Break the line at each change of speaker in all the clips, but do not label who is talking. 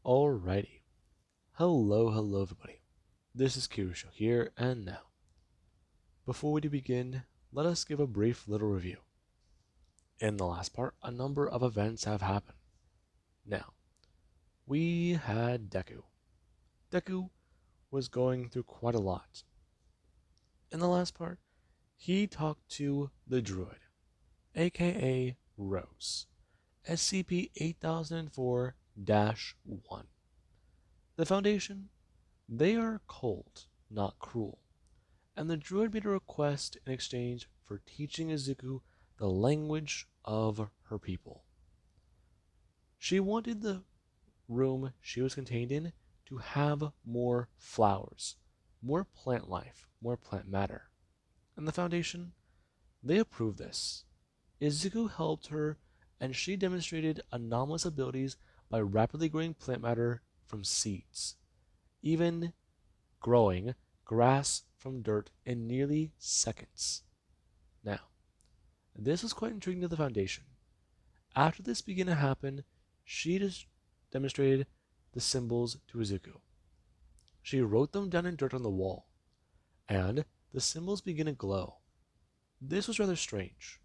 Alrighty. Hello everybody. This is Kirusho here, and now, before we begin, let us give a brief little review. In the last part, a number of events have happened. Now, we had Deku. Deku was going through quite a lot. In the last part, he talked to the Druid, aka Rose, SCP-8004-1. The Foundation, they are cold, not cruel, and the druid made a request in exchange for teaching Izuku the language of her people. She wanted the room she was contained in to have more flowers, more plant life, more plant matter. And the Foundation, they approved this. Izuku helped her, and she demonstrated anomalous abilities by rapidly growing plant matter from seeds, even growing grass from dirt in nearly seconds. Now, this was quite intriguing to the Foundation. After this began to happen, she just demonstrated the symbols to Izuku. She wrote them down in dirt on the wall, and the symbols began to glow. This was rather strange,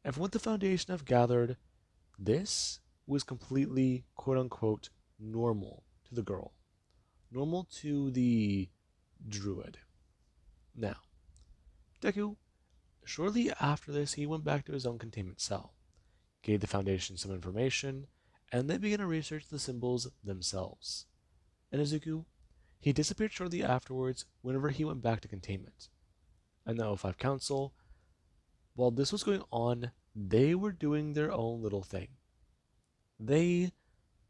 and from what the Foundation have gathered, this was completely quote-unquote normal to the girl. Normal to the druid. Now, Deku, shortly after this, he went back to his own containment cell, gave the Foundation some information, and they began to research the symbols themselves. And Izuku, he disappeared shortly afterwards whenever he went back to containment. And the O5 Council, while this was going on, they were doing their own little thing. They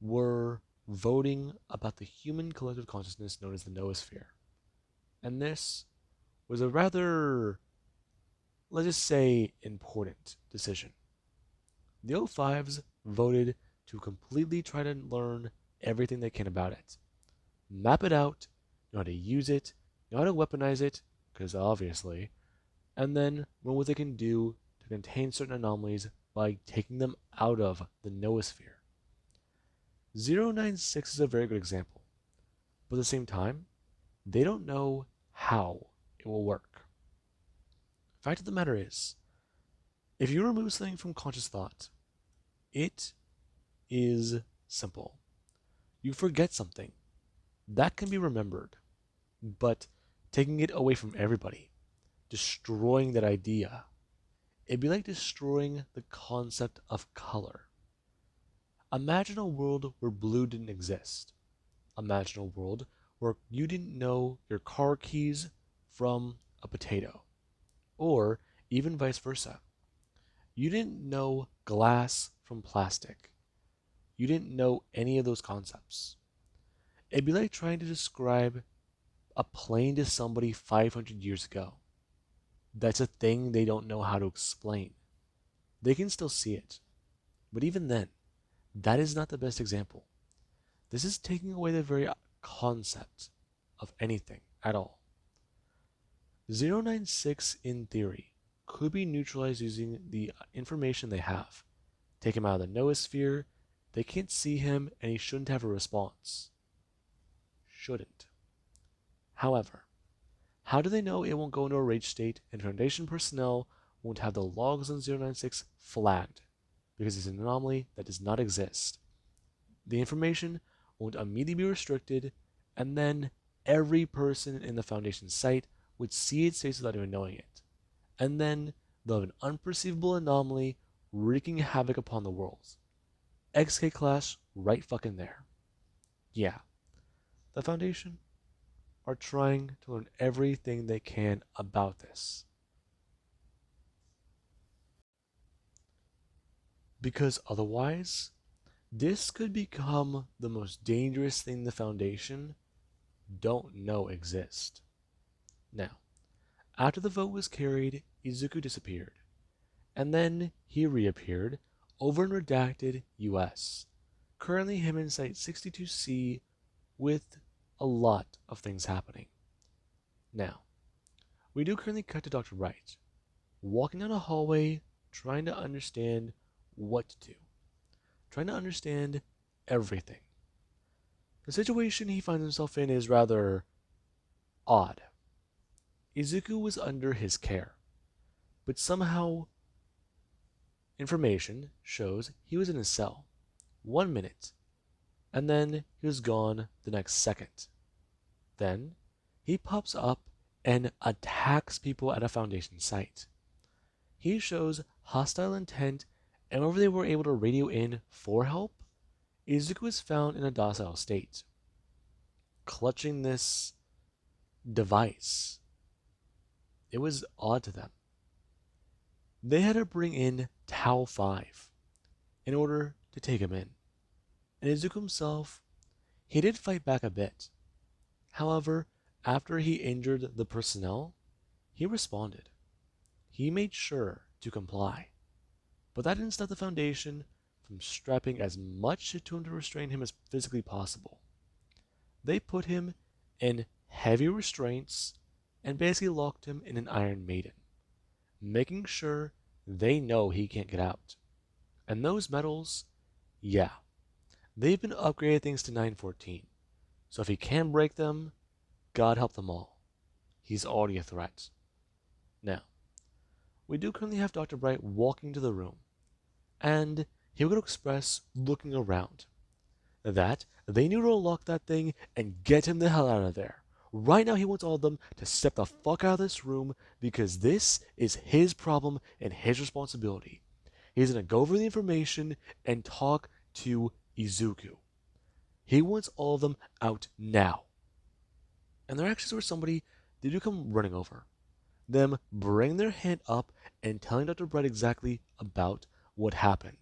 were voting about the human collective consciousness known as the noosphere. And this was a rather, let's just say, important decision. The O5s voted to completely try to learn everything they can about it. Map it out, know how to use it, know how to weaponize it, because obviously, and then learn what they can do to contain certain anomalies by taking them out of the noosphere. 096 is a very good example, but at the same time, they don't know how it will work. The fact of the matter is, if you remove something from conscious thought, it is simple. You forget something. That can be remembered, but taking it away from everybody, destroying that idea, it'd be like destroying the concept of color. Imagine a world where blue didn't exist. Imagine a world where you didn't know your car keys from a potato, or even vice versa. You didn't know glass from plastic. You didn't know any of those concepts. It'd be like trying to describe a plane to somebody 500 years ago. That's a thing they don't know how to explain. They can still see it, but even then, that is not the best example. This is taking away the very concept of anything at all. 096, in theory, could be neutralized using the information they have. Take him out of the noosphere, they can't see him, and he shouldn't have a response. Shouldn't. However, how do they know it won't go into a rage state and Foundation personnel won't have the logs on 096 flagged? Because it's an anomaly that does not exist. The information won't immediately be restricted, and then every person in the Foundation site would see its face without even knowing it. And then they'll have an unperceivable anomaly wreaking havoc upon the world. XK Clash right fucking there. Yeah, the Foundation are trying to learn everything they can about this. Because otherwise, this could become the most dangerous thing the Foundation don't know exist. Now, after the vote was carried, Izuku disappeared. And then he reappeared over in redacted US. Currently him in Site 62C with a lot of things happening. Now, we do currently cut to Dr. Wright, walking down a hallway trying to understand what to do. Trying to understand everything. The situation he finds himself in is rather odd. Izuku was under his care, but somehow information shows he was in his cell 1 minute, and then he was gone the next second. Then he pops up and attacks people at a Foundation site. He shows hostile intent, and whenever they were able to radio in for help, Izuku is found in a docile state, clutching this device. It was odd to them. They had to bring in Tau 5 in order to take him in. And Izuku himself, he did fight back a bit. However, after he injured the personnel, he responded. He made sure to comply. But that didn't stop the Foundation from strapping as much shit to him to restrain him as physically possible. They put him in heavy restraints and basically locked him in an Iron Maiden, making sure they know he can't get out. And those medals, yeah, they've been upgraded thanks to 914. So if he can break them, God help them all. He's already a threat. Now, we do currently have Dr. Bright walking to the room, and he would express looking around that they need to unlock that thing and get him the hell out of there. Right now, he wants all of them to step the fuck out of this room because this is his problem and his responsibility. He's gonna go over the information and talk to Izuku. He wants all of them out now. And there actually was somebody they do come running over. Them bring their hand up and telling Dr. Bright exactly about what happened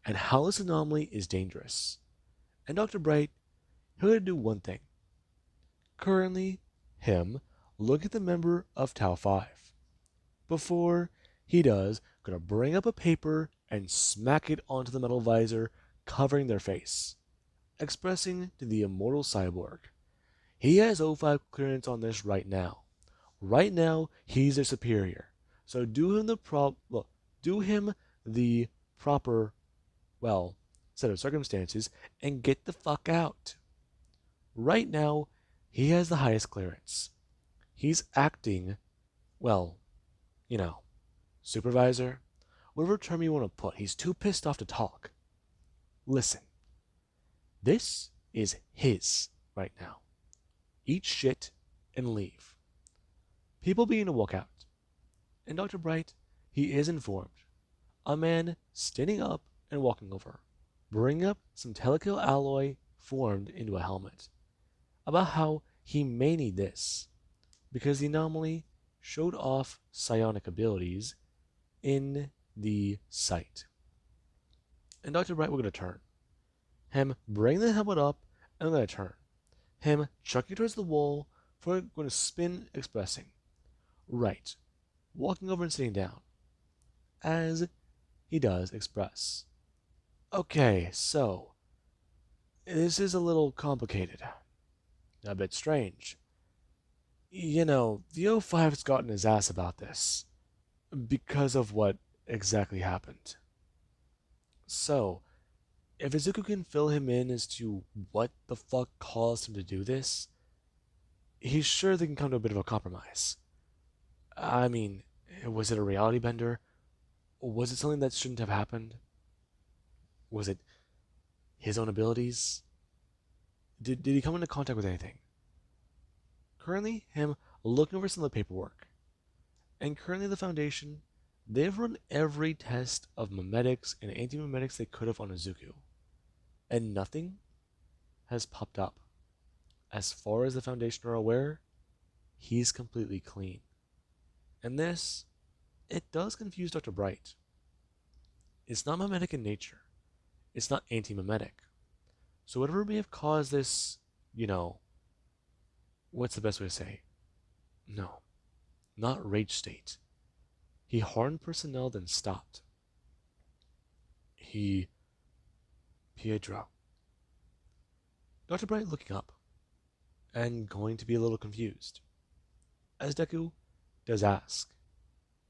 and how this anomaly is dangerous. And Dr. Bright, he had to do one thing. Currently, him look at the member of Tau 5. Before he does, gonna bring up a paper and smack it onto the metal visor, covering their face, expressing to the immortal cyborg. He has O5 clearance on this right now. Right now, he's their superior. So do him the proper, set of circumstances and get the fuck out. Right now, he has the highest clearance. He's acting, well, you know, supervisor, whatever term you want to put. He's too pissed off to talk. Listen, this is his right now. Eat shit and leave. People begin to walk out. And Dr. Bright, he is informed. A man standing up and walking over, bringing up some telekill alloy formed into a helmet, about how he may need this, because the anomaly showed off psionic abilities in the site. And Dr. Bright, we're going to turn. Him bring the helmet up, and I'm going to turn. Him chucking towards the wall, for going to spin, expressing. Right. Walking over and sitting down. As he does express. Okay, so this is a little complicated. A bit strange. You know, the O5's gotten his ass about this. Because of what exactly happened. So, if Izuku can fill him in as to what the fuck caused him to do this, he's sure they can come to a bit of a compromise. I mean, was it a reality bender? Was it something that shouldn't have happened? Was it his own abilities? Did he come into contact with anything? Currently, him looking over some of the paperwork. And currently the Foundation, they've run every test of memetics and anti-memetics they could have on Izuku. And nothing has popped up. As far as the Foundation are aware, he's completely clean. And this, it does confuse Dr. Bright. It's not memetic in nature. It's not anti-memetic. So whatever may have caused this, what's the best way to say? No, not rage state. He harmed personnel, then stopped. Pietro. Dr. Bright looking up, and going to be a little confused, as Deku does ask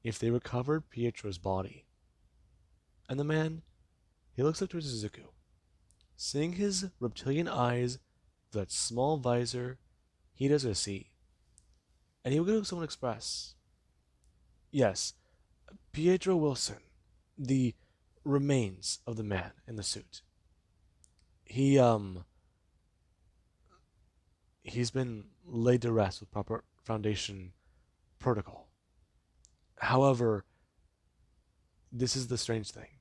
if they recovered Pietro's body. And the man, he looks up towards Izuku, seeing his reptilian eyes that small visor, he doesn't see. And he will go to someone express. Yes, Pietro Wilson, the remains of the man in the suit. He he's been laid to rest with proper Foundation protocol. However, this is the strange thing.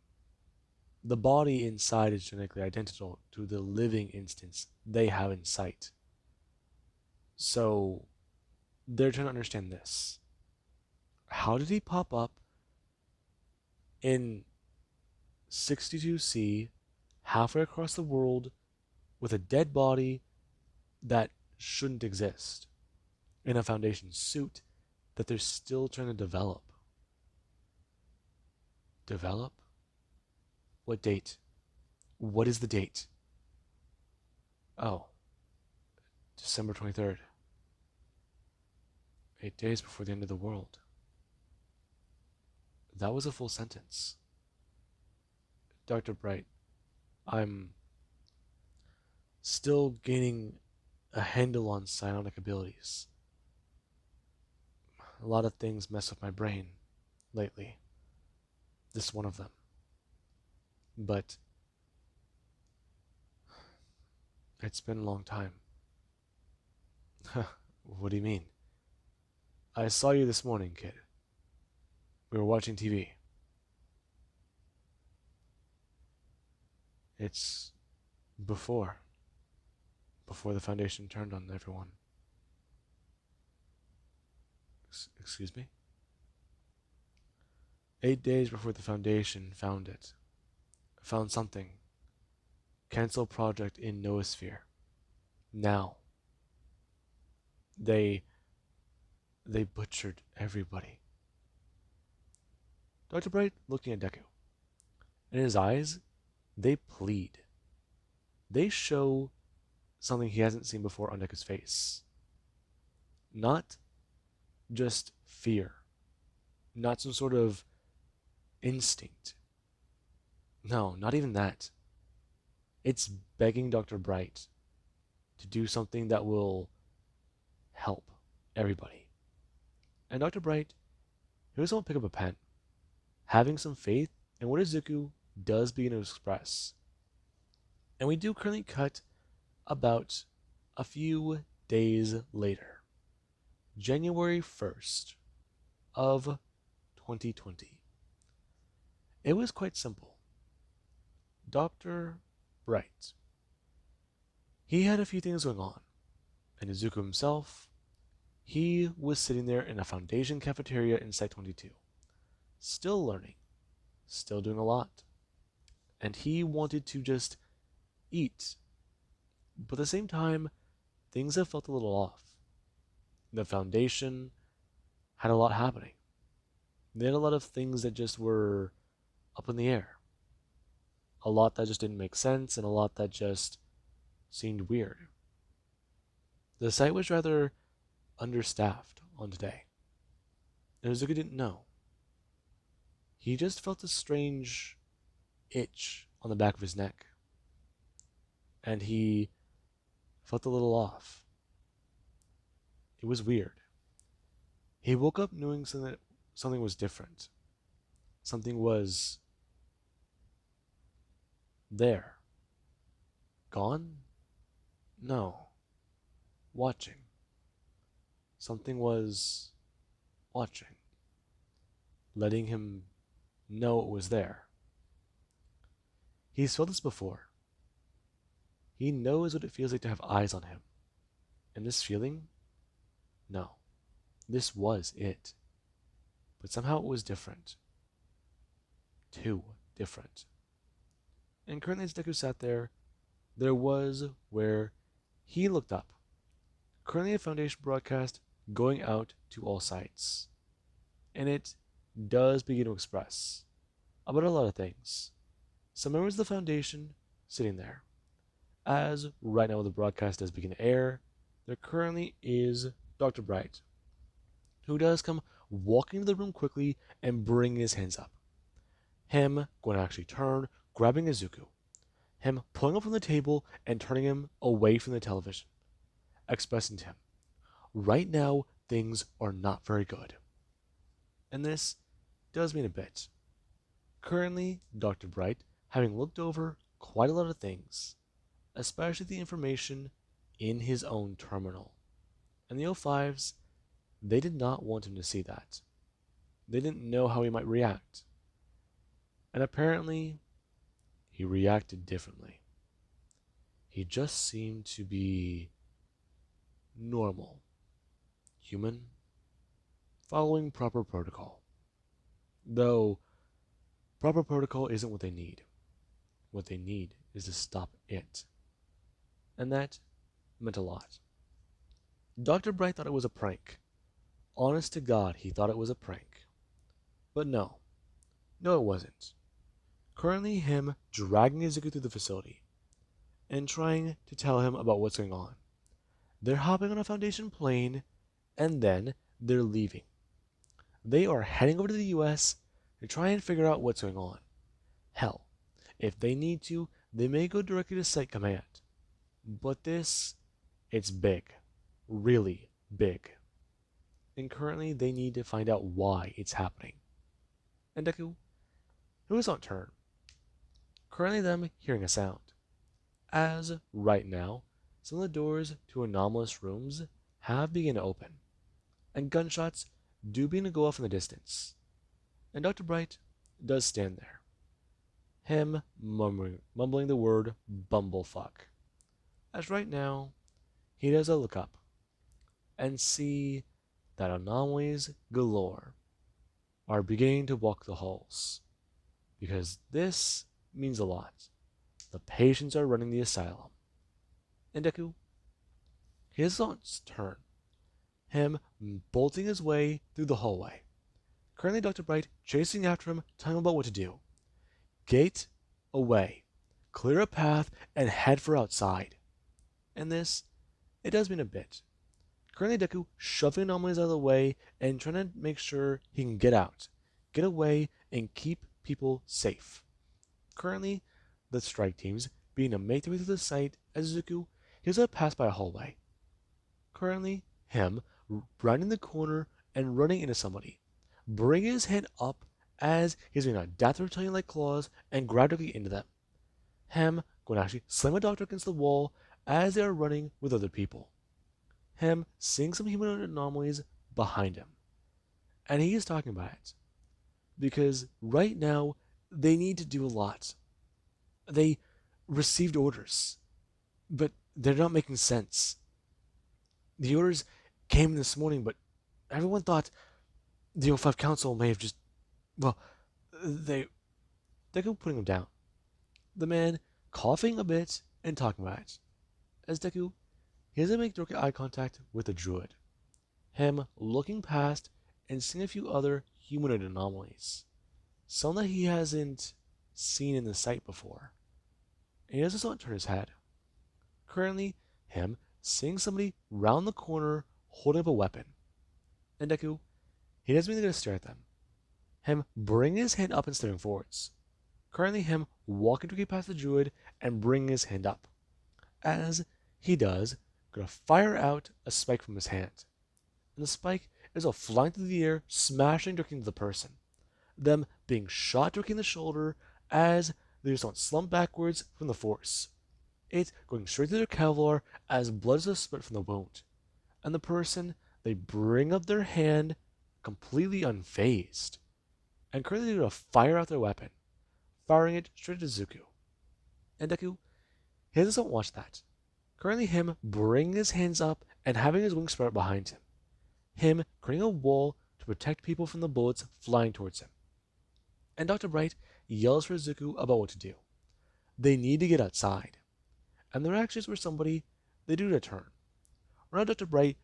The body inside is genetically identical to the living instance they have in sight. So they're trying to understand this. How did he pop up in 62C halfway across the world with a dead body that shouldn't exist in a Foundation suit that they're still trying to develop? Develop? What date? What is the date? Oh, December 23rd. 8 days before the end of the world. That was a full sentence. Dr. Bright, I'm still gaining a handle on psionic abilities. A lot of things mess with my brain lately. This is one of them. But it's been a long time. What do you mean? I saw you this morning, kid. We were watching TV. It's before. Before the Foundation turned on everyone. Excuse me? 8 days before the Foundation found it. Found something. Cancel project in Noosphere. Now. They butchered everybody. Dr. Bright looking at Deku. In his eyes, they plead. They show something he hasn't seen before on Deku's face. Not just fear. Not some sort of instinct. No, not even that. It's begging Dr. Bright to do something that will help everybody. And Dr. Bright, he was going to pick up a pen, having some faith in what Izuku does begin to express. And we do currently cut about a few days later, January 1st of 2020. It was quite simple. Dr. Bright, he had a few things going on, and Izuku himself, he was sitting there in a Foundation cafeteria in Site 22, still learning, still doing a lot, and he wanted to just eat. But at the same time, things have felt a little off. The Foundation had a lot happening. They had a lot of things that just were up in the air. A lot that just didn't make sense, and a lot that just seemed weird. The site was rather understaffed on today. And Izuku didn't know. He just felt a strange itch on the back of his neck. And he felt a little off. It was weird. He woke up knowing something was different. Something was there. Gone? No. Watching. Something was watching. Letting him know it was there. He's felt this before. He knows what it feels like to have eyes on him. And this feeling? No. This was it. But somehow it was different. Too different. And currently as Deku sat there was where he looked up. Currently a Foundation broadcast going out to all sites. And it does begin to express about a lot of things. Some members of the Foundation sitting there. As right now the broadcast does begin to air, there currently is Dr. Bright, who does come walking into the room quickly and bringing his hands up. Him going to actually turn, grabbing Izuku. him pulling up from the table and turning him away from the television, expressing to him, right now things are not very good. And this does mean a bit. Currently, Dr. Bright, having looked over quite a lot of things, especially the information in his own terminal, and the O5s, they did not want him to see that. They didn't know how he might react. And apparently, he reacted differently. He just seemed to be normal, human, following proper protocol. Though, proper protocol isn't what they need. What they need is to stop it. And that meant a lot. Dr. Bright thought it was a prank. Honest to God, he thought it was a prank. But no. No, it wasn't. Currently, him dragging Izuku through the facility and trying to tell him about what's going on. They're hopping on a Foundation plane and then they're leaving. They are heading over to the US to try and figure out what's going on. Hell, if they need to, they may go directly to Site Command. But this, it's big. Really big. And currently they need to find out why it's happening. And Deku, it was on turn. Currently them hearing a sound. As, right now, some of the doors to anomalous rooms have begun to open. And gunshots do begin to go off in the distance. And Dr. Bright does stand there. Him mumbling the word bumblefuck. As right now, he does a look up and see that anomalies galore are beginning to walk the halls. Because this means a lot. The patients are running the asylum. And Deku, his on turn. Him bolting his way through the hallway. Currently Dr. Bright chasing after him, telling him about what to do. Gate away. Clear a path and head for outside. And this, it does mean a bit. Currently Deku shoving anomalies out of the way and trying to make sure he can get out, get away, and keep people safe. Currently, the strike teams being to make their way through the site as Izuku, he's going to pass by a hallway. Currently, him rounding the corner and running into somebody, bringing his hand up as he's doing a death reptilian like claws and grab directly into them. Him going to actually slam a doctor against the wall as they are running with other people. Him seeing some humanoid anomalies behind him. And he is talking about it. Because right now, they need to do a lot. They received orders, but they're not making sense. The orders came this morning, but everyone thought the O5 Council may have just, well, they're putting him down. The man coughing a bit and talking about it. As Deku, he doesn't make direct eye contact with the druid. Him looking past and seeing a few other humanoid anomalies. Some that he hasn't seen in the site before. And he doesn't turn his head. Currently, him seeing somebody round the corner holding up a weapon. And Deku, he doesn't mean to stare at them. Him bringing his hand up and staring forwards. Currently, him walking directly past the druid and bringing his hand up. As he does, gonna fire out a spike from his hand. And the spike is all flying through the air, smashing directly into the person. Them being shot directly in the shoulder as they just don't slump backwards from the force. It going straight through their kevlar as blood is split from the wound. And the person, they bring up their hand completely unfazed. And currently they're going to fire out their weapon, firing it straight at Izuku. And Deku, he doesn't watch that. Currently him bringing his hands up and having his wings spread out behind him. Him creating a wall to protect people from the bullets flying towards him. And Dr. Bright yells for Izuku about what to do. They need to get outside. And their actions were somebody, they do a turn. Or now Dr. Bright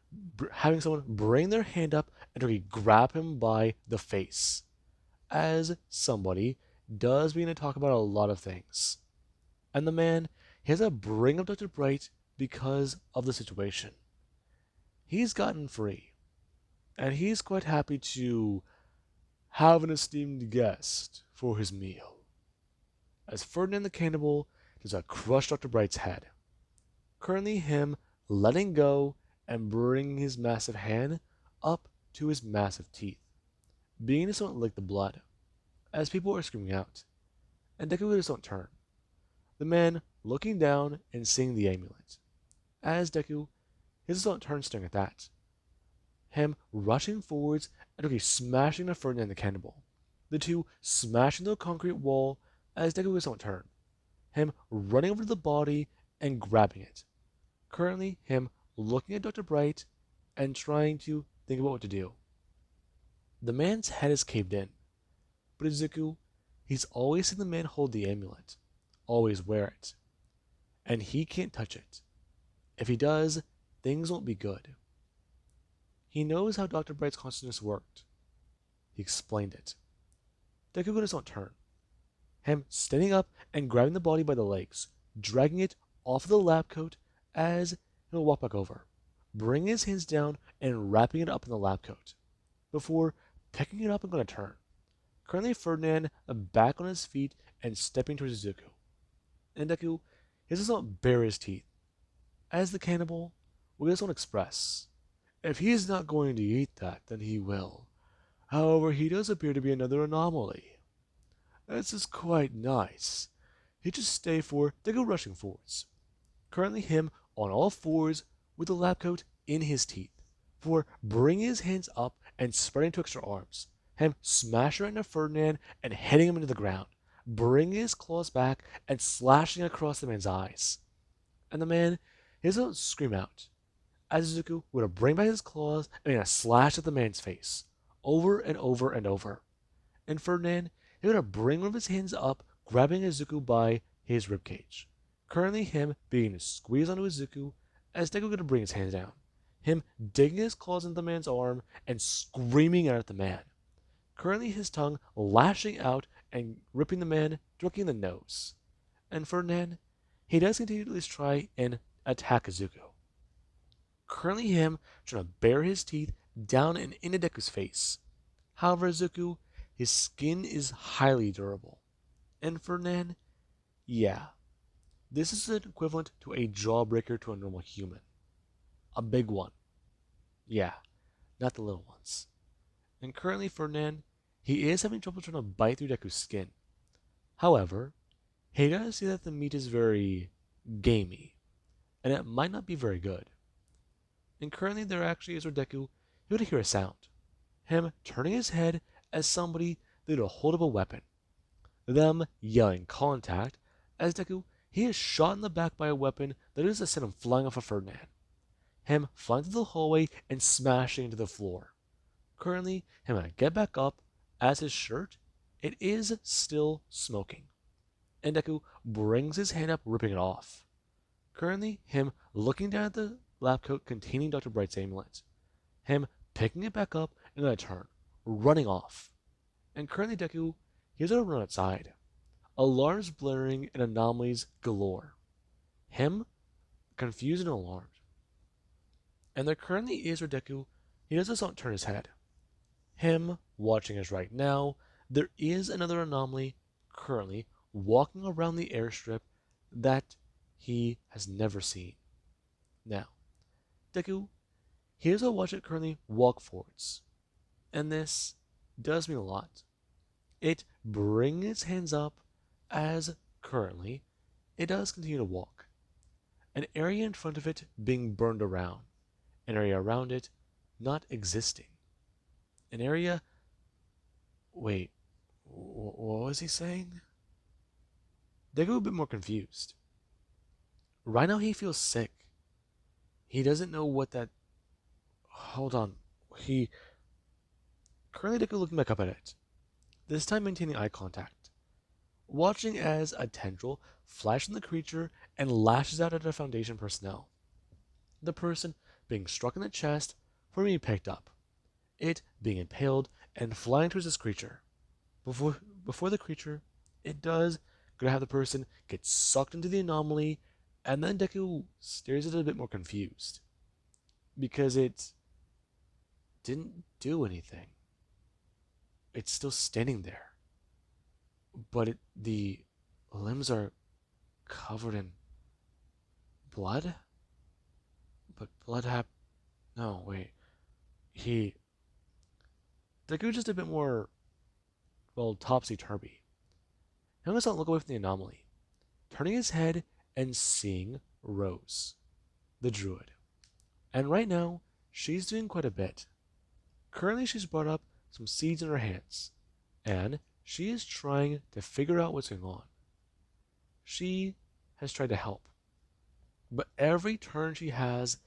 having someone bring their hand up and really grab him by the face. As somebody does begin to talk about a lot of things. And the man, he has to bring up Dr. Bright because of the situation. He's gotten free. And he's quite happy to have an esteemed guest for his meal. As Ferdinand the Cannibal to crush Dr. Bright's head. Currently, him letting go and bringing his massive hand up to his massive teeth, beginning to somewhat lick the blood, as people are screaming out, and Deku just don't turn. The man looking down and seeing the amulet, as Deku, his don't turn staring at that. Him rushing forwards and Deku smashing the Ferdinand the cannibal. The two smashing the concrete wall as Deku don't turn. Him running over to the body and grabbing it. Currently, him looking at Dr. Bright and trying to think about what to do. The man's head is caved in, but Izuku, he's always seen the man hold the amulet, always wear it, and he can't touch it. If he does, things won't be good. He knows how Dr. Bright's consciousness worked. He explained it. Deku does not turn. Him standing up and grabbing the body by the legs, dragging it off of the lab coat as he'll walk back over, bringing his hands down and wrapping it up in the lab coat, before picking it up and going to turn. Currently Ferdinand back on his feet and stepping towards Izuku. And Deku, he does not bare his teeth. As the cannibal, we just don't express. If he is not going to eat that, then he will. However, he does appear to be another anomaly. This is quite nice. He just stay for Deku rushing forwards. Currently him on all fours with the lab coat in his teeth. For bringing his hands up and spreading to extra arms. Him smashing right into Ferdinand and hitting him into the ground. Bringing his claws back and slashing across the man's eyes. And the man, he doesn't scream out, as Izuku would bring back his claws and a slash at the man's face, over and over and over. And Ferdinand, he would bring one of his hands up, grabbing Izuku by his ribcage. Currently him being squeezed onto Izuku, as Deku would bring his hands down. Him digging his claws into the man's arm and screaming out at the man. Currently his tongue lashing out and ripping the man directly in the nose. And Ferdinand, he does continue to at least try and attack Izuku. Currently him trying to bare his teeth down and into Deku's face. However, Izuku, his skin is highly durable. And Ferdinand, yeah, this is an equivalent to a jawbreaker to a normal human. A big one. Yeah, not the little ones. And currently Ferdinand, he is having trouble trying to bite through Deku's skin. However, he does see that the meat is very gamey, and it might not be very good. And currently there actually is where Deku, he would hear a sound. Him turning his head as somebody laid a hold of a weapon. Them yelling contact, as Deku, he is shot in the back by a weapon that is to send him flying off of Ferdinand. Him flying through the hallway and smashing into the floor. Currently, him get back up, as his shirt, it is still smoking. And Deku brings his hand up, ripping it off. Currently, him looking down at the lab coat containing Dr. Bright's amulet. Him picking it back up and then a turn, running off. And currently Deku, he's on a run outside. Alarms blaring and anomalies galore. Him confused and alarmed. And there currently is where Deku, he does not turn his head. Him watching us right now, there is another anomaly currently walking around the airstrip that he has never seen. Now, Deku, here's a watch it currently walk forwards. And this does mean a lot. It brings its hands up as currently it does continue to walk. An area in front of it being burned around. An area around it not existing. An area... Wait, what was he saying? Deku a bit more confused. Right now he feels sick. He doesn't know what that... Hold on. Currently Deku looking back up at it. This time maintaining eye contact. Watching as a tendril flashes from the creature and lashes out at the Foundation personnel. The person being struck in the chest for being picked up. It being impaled and flying towards this creature. Before the creature, it does gonna have the person get sucked into the anomaly, and then Deku stares at it a bit more confused. Because it didn't do anything. It's still standing there. But the limbs are covered in blood? But blood hap. No, wait. He. Deku just a bit more, well, topsy turvy. He does not look away from the anomaly, turning his head and seeing Rose, the druid. And right now, she's doing quite a bit. Currently, she's brought up some seeds in her hands, and she is trying to figure out what's going on. She has tried to help, but every turn she has,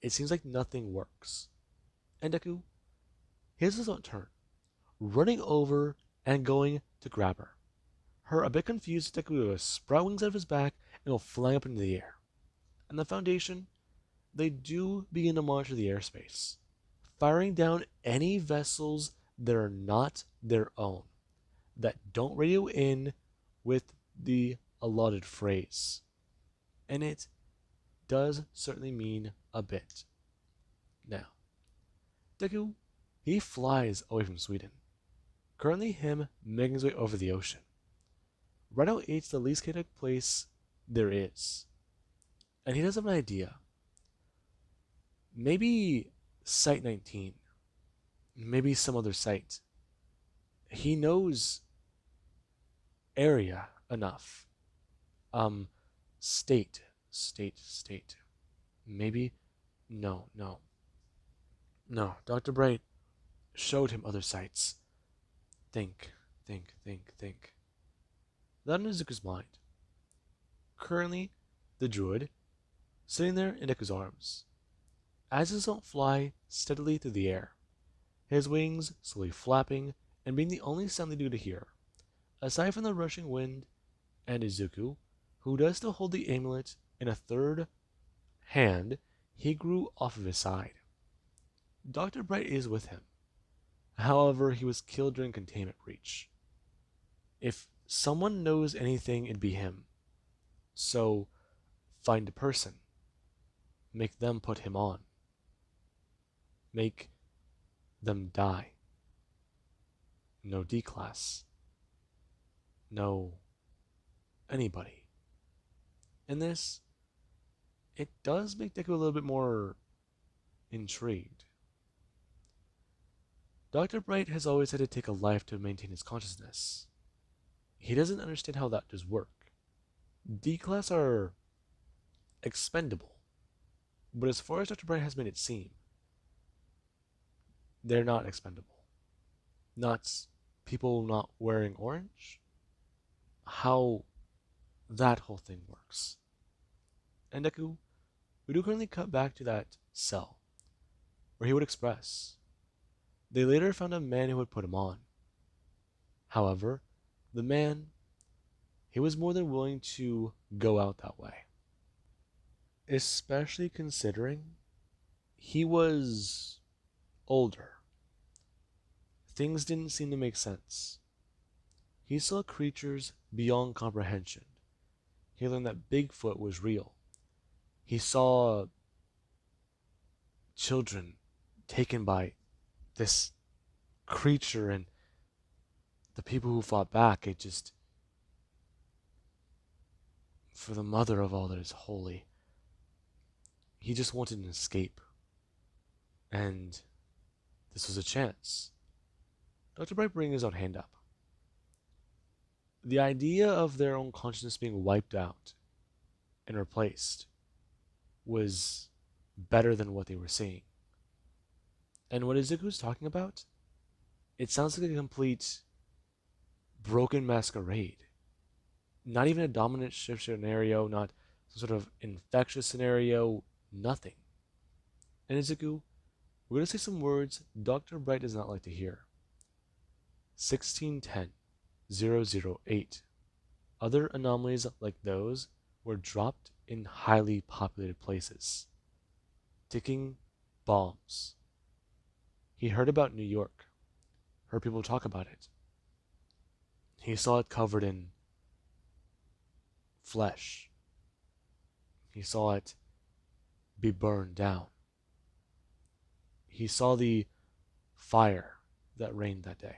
it seems like nothing works. And Deku, he has his own turn, running over and going to grab her. Her a bit confused, Deku will sprout wings out of his back and go flying up into the air. And the Foundation, they do begin to monitor the airspace, firing down any vessels that are not their own, that don't radio in with the allotted phrase. And it does certainly mean a bit. Now, Deku, he flies away from Sweden, currently him making his way over the ocean. Rhino 8's the least chaotic place there is. And he does have an idea. Maybe Site 19. Maybe some other site. He knows area enough. Um, state. Maybe? No. No, Dr. Bright showed him other sites. Think. That in Izuku's mind. Currently, the druid, sitting there in Deku's arms. As his don't fly steadily through the air, his wings slowly flapping and being the only sound they do to hear, aside from the rushing wind and Izuku, who does still hold the amulet in a third hand he grew off of his side. Dr. Bright is with him. However, he was killed during containment breach. If someone knows anything, it'd be him. So, find a person. Make them put him on. Make them die. No D-class. No anybody. In this, it does make Deku a little bit more intrigued. Dr. Bright has always had to take a life to maintain his consciousness. He doesn't understand how that does work. D-class are expendable, but as far as Dr. Bright has made it seem, they're not expendable. Not people not wearing orange. How that whole thing works. And Deku, we do currently cut back to that cell, where he would express. They later found a man who would put him on. However, the man, he was more than willing to go out that way. Especially considering he was older. Things didn't seem to make sense. He saw creatures beyond comprehension. He learned that Bigfoot was real. He saw children taken by this creature, and the people who fought back, it just, for the mother of all that is holy, he just wanted an escape. And this was a chance. Dr. Bright bringing his own hand up. The idea of their own consciousness being wiped out and replaced was better than what they were seeing. And what Izuku's talking about, it sounds like a complete broken masquerade. Not even a dominant shift scenario, not some sort of infectious scenario, nothing. And Izuku, we're going to say some words Dr. Bright does not like to hear. 1610-008. Other anomalies like those were dropped in highly populated places. Ticking bombs. He heard about New York, heard people talk about it. He saw it covered in flesh. He saw it be burned down. He saw the fire that reigned that day.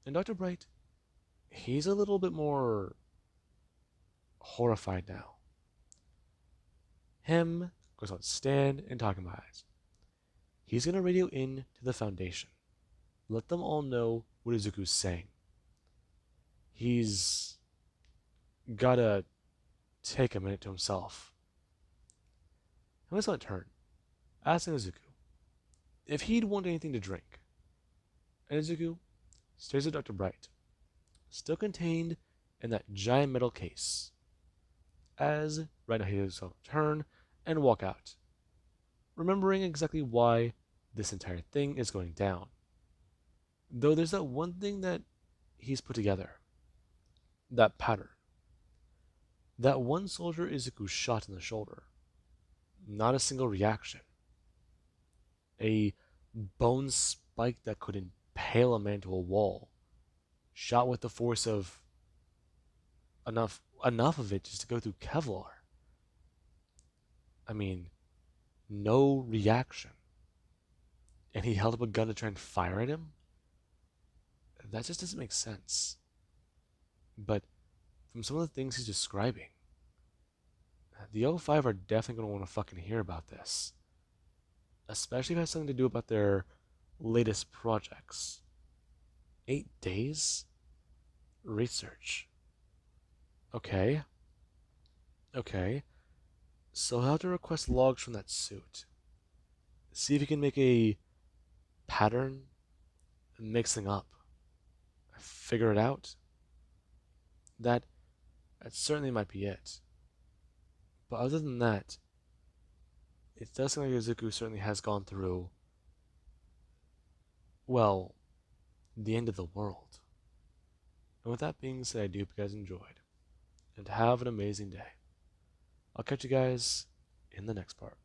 And Dr. Bright, he's a little bit more horrified now. Him goes on stand and talking about it. He's gonna radio in to the Foundation. Let them all know what Izuku's saying. He's gotta take a minute to himself. And let's let turn, asking Izuku if he'd want anything to drink. And Izuku stares at Dr. Bright, still contained in that giant metal case, as right now he does turn and walk out, remembering exactly why this entire thing is going down. Though there's that one thing that he's put together, that pattern. That one soldier Izuku shot in the shoulder. Not a single reaction. A bone spike that could impale a man to a wall. Shot with the force of enough of it just to go through Kevlar. I mean, no reaction. And he held up a gun to try and fire at him? That just doesn't make sense. But from some of the things he's describing, the O5 are definitely going to want to fucking hear about this. Especially if it has something to do about their latest projects. 8 days? Research. Okay. Okay. So he'll have to request logs from that suit. See if he can make a pattern mixing up. Figure it out. That certainly might be it. But other than that, it does seem like Izuku certainly has gone through, well, the end of the world. And with that being said, I do hope you guys enjoyed. And have an amazing day. I'll catch you guys in the next part.